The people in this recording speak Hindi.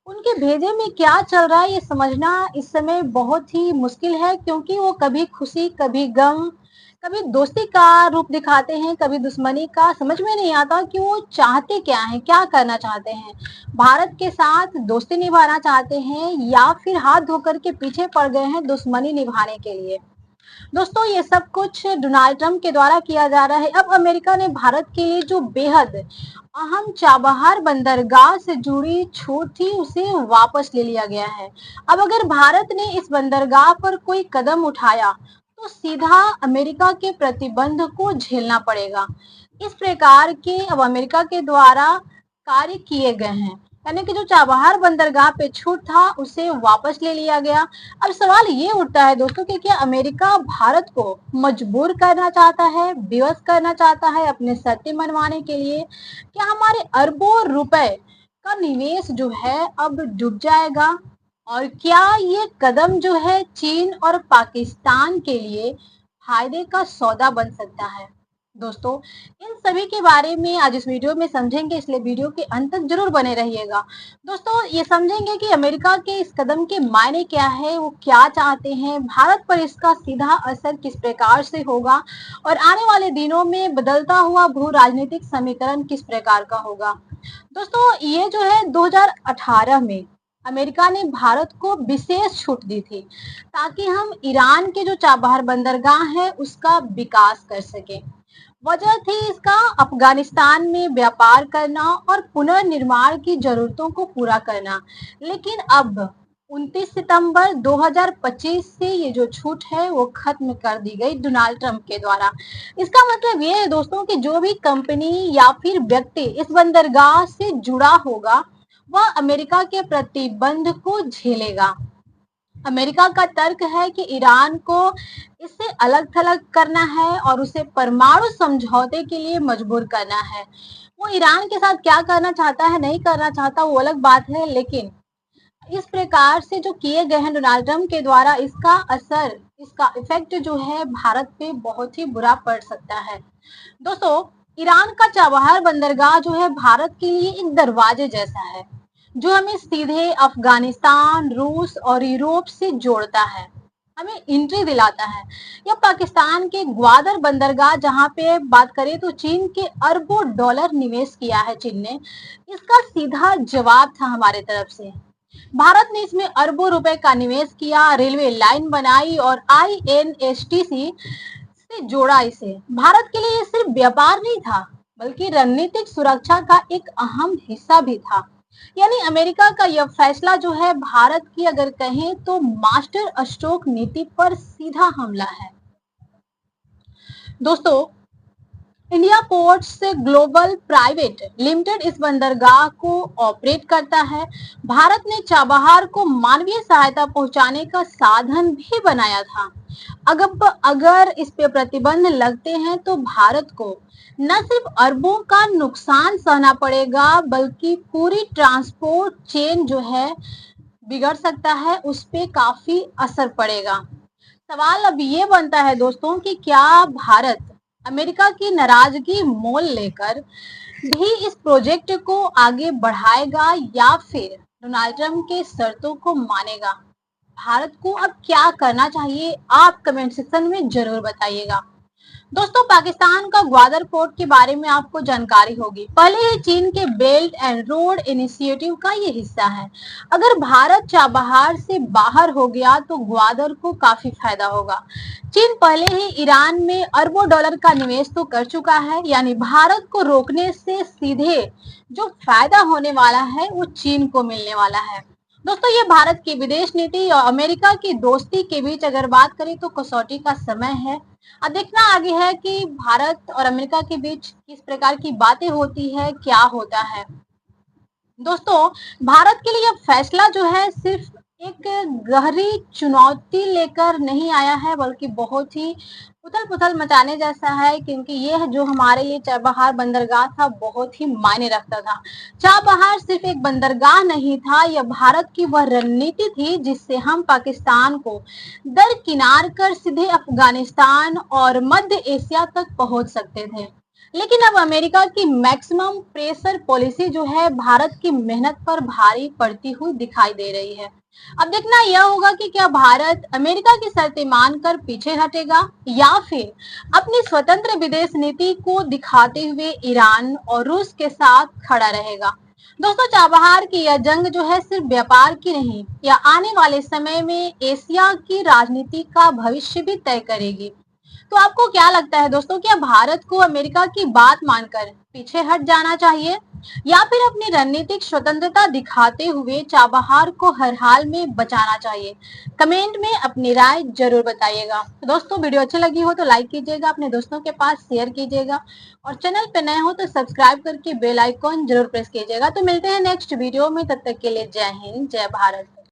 उनके भेजे में क्या चल रहा है ये समझना इस समय बहुत ही मुश्किल है, क्योंकि वो कभी खुशी, कभी गम, कभी दोस्ती का रूप दिखाते हैं, कभी दुश्मनी का। समझ में नहीं आता कि वो चाहते क्या हैं, क्या करना चाहते हैं। भारत के साथ दोस्ती निभाना चाहते हैं या फिर हाथ धोकर के पीछे पड़ गए हैं दुश्मनी निभाने के लिए। दोस्तों, ये सब कुछ डोनाल्ड ट्रंप के द्वारा किया जा रहा है। अब अमेरिका ने भारत के लिए जो बेहद अहम चाबहार बंदरगाह से जुड़ी छूट थी उसे वापस ले लिया गया है। अब अगर भारत ने इस बंदरगाह पर कोई कदम उठाया तो सीधा अमेरिका के प्रतिबंध को झेलना पड़ेगा। इस प्रकार के अब अमेरिका के द्वारा कार्य किए गए हैं, यानी कि जो चाबहार बंदरगाह पे छूट था उसे वापस ले लिया गया। अब सवाल ये उठता है दोस्तों कि क्या अमेरिका भारत को मजबूर करना चाहता है, विवश करना चाहता है अपने शर्तें मनवाने के लिए? क्या हमारे अरबों रुपए का निवेश जो है अब डूब जाएगा? और क्या ये कदम जो है चीन और पाकिस्तान के लिए फायदे का सौदा बन सकता है? दोस्तों, इन सभी के बारे में आज इस वीडियो में समझेंगे, इसलिए वीडियो के अंत तक जरूर बने रहिएगा। दोस्तों, ये समझेंगे कि अमेरिका के इस कदम के मायने क्या है, वो क्या चाहते हैं, भारत पर इसका सीधा असर किस प्रकार से होगा और आने वाले दिनों में बदलता हुआ भू राजनीतिक समीकरण किस प्रकार का होगा। दोस्तों, ये जो है 2018 में अमेरिका ने भारत को विशेष छूट दी थी ताकि हम ईरान के जो चाबहार बंदरगाह है उसका विकास कर सके। वजह थी इसका अफगानिस्तान में व्यापार करना और पुनर्निर्माण की जरूरतों को पूरा करना। लेकिन अब 29 सितंबर 2025 से ये जो छूट है वो खत्म कर दी गई डोनाल्ड ट्रंप के द्वारा। इसका मतलब ये है दोस्तों कि जो भी कंपनी या फिर व्यक्ति इस बंदरगाह से जुड़ा होगा वह अमेरिका के प्रतिबंध को झेलेगा। अमेरिका का तर्क है कि ईरान को इससे अलग थलग करना है और उसे परमाणु समझौते के लिए मजबूर करना है। वो ईरान के साथ क्या करना चाहता है, नहीं करना चाहता, वो अलग बात है, लेकिन इस प्रकार से जो किए गए हैं डोनाल्ड ट्रंप के द्वारा, इसका असर, इसका इफेक्ट जो है भारत पे बहुत ही बुरा पड़ सकता है। दोस्तों, ईरान का चाबहार बंदरगाह जो है भारत के लिए एक दरवाजे जैसा है जो हमें सीधे अफगानिस्तान, रूस और यूरोप से जोड़ता है, हमें एंट्री दिलाता है। या पाकिस्तान के ग्वादर बंदरगाह जहां पे बात करें तो चीन के अरबों डॉलर निवेश किया है चीन ने, इसका सीधा जवाब था हमारे तरफ से। भारत ने इसमें अरबों रुपए का निवेश किया, रेलवे लाइन बनाई और INSTC से जोड़ा इसे। भारत के लिए ये सिर्फ व्यापार नहीं था बल्कि रणनीतिक सुरक्षा का एक अहम हिस्सा भी था। यानी अमेरिका का यह फैसला जो है भारत की अगर कहें तो मास्टर स्ट्रोक नीति पर सीधा हमला है। दोस्तों, India ports global private limited इस बंदरगाह को ऑपरेट करता है। भारत ने चाबहार को मानवीय सहायता पहुंचाने का साधन भी बनाया था। अगर इस पे प्रतिबंध लगते हैं तो भारत को न सिर्फ अरबों का नुकसान सहना पड़ेगा बल्कि पूरी ट्रांसपोर्ट चेन जो है बिगड़ सकता है, उस पे काफी असर पड़ेगा। सवाल अब ये बनता है दोस्तों कि क्या भारत अमेरिका की नाराजगी मोल लेकर भी इस प्रोजेक्ट को आगे बढ़ाएगा या फिर डोनाल्ड ट्रंप के शर्तों को मानेगा? भारत को अब क्या करना चाहिए, आप कमेंट सेक्शन में जरूर बताइएगा। दोस्तों, पाकिस्तान का ग्वादर पोर्ट के बारे में आपको जानकारी होगी, पहले ही चीन के बेल्ट एंड रोड इनिशिएटिव का ये हिस्सा है। अगर भारत चाबहार से बाहर हो गया तो ग्वादर को काफी फायदा होगा। चीन पहले ही ईरान में अरबों डॉलर का निवेश तो कर चुका है, यानी भारत को रोकने से सीधे जो फायदा होने वाला है वो चीन को मिलने वाला है। दोस्तों, ये भारत की विदेश नीति और अमेरिका की दोस्ती के बीच अगर बात करें तो कसौटी का समय है। अब देखना आगे है कि भारत और अमेरिका के बीच किस प्रकार की बातें होती है, क्या होता है। दोस्तों, भारत के लिए फैसला जो है सिर्फ एक गहरी चुनौती लेकर नहीं आया है बल्कि बहुत ही उथल पुथल मचाने जैसा है, क्योंकि ये जो हमारे लिए चाबहार बंदरगाह था बहुत ही मायने रखता था। चाबहार सिर्फ एक बंदरगाह नहीं था, यह भारत की वह रणनीति थी जिससे हम पाकिस्तान को दरकिनार कर सीधे अफगानिस्तान और मध्य एशिया तक पहुंच सकते थे। लेकिन अब अमेरिका की मैक्सिमम प्रेशर पॉलिसी जो है भारत की मेहनत पर भारी पड़ती हुई दिखाई दे रही है। अब देखना यह होगा कि क्या भारत अमेरिका की शर्तें मानकर पीछे हटेगा या फिर अपनी स्वतंत्र विदेश नीति को दिखाते हुए ईरान और रूस के साथ खड़ा रहेगा। दोस्तों, चाबहार की यह जंग जो है सिर्फ व्यापार की नहीं, यह आने वाले समय में एशिया की राजनीति का भविष्य भी तय करेगी। तो आपको क्या लगता है दोस्तों, क्या भारत को अमेरिका की बात मानकर पीछे हट जाना चाहिए या फिर अपनी रणनीतिक स्वतंत्रता दिखाते हुए चाबहार को हर हाल में बचाना चाहिए? कमेंट में अपनी राय जरूर बताइएगा। तो दोस्तों, वीडियो अच्छी लगी हो तो लाइक कीजिएगा, अपने दोस्तों के पास शेयर कीजिएगा और चैनल पे नए हो तो सब्सक्राइब करके बेल आइकॉन जरूर प्रेस कीजिएगा। तो मिलते हैं नेक्स्ट वीडियो में, तब तक के लिए जय हिंद, जय भारत।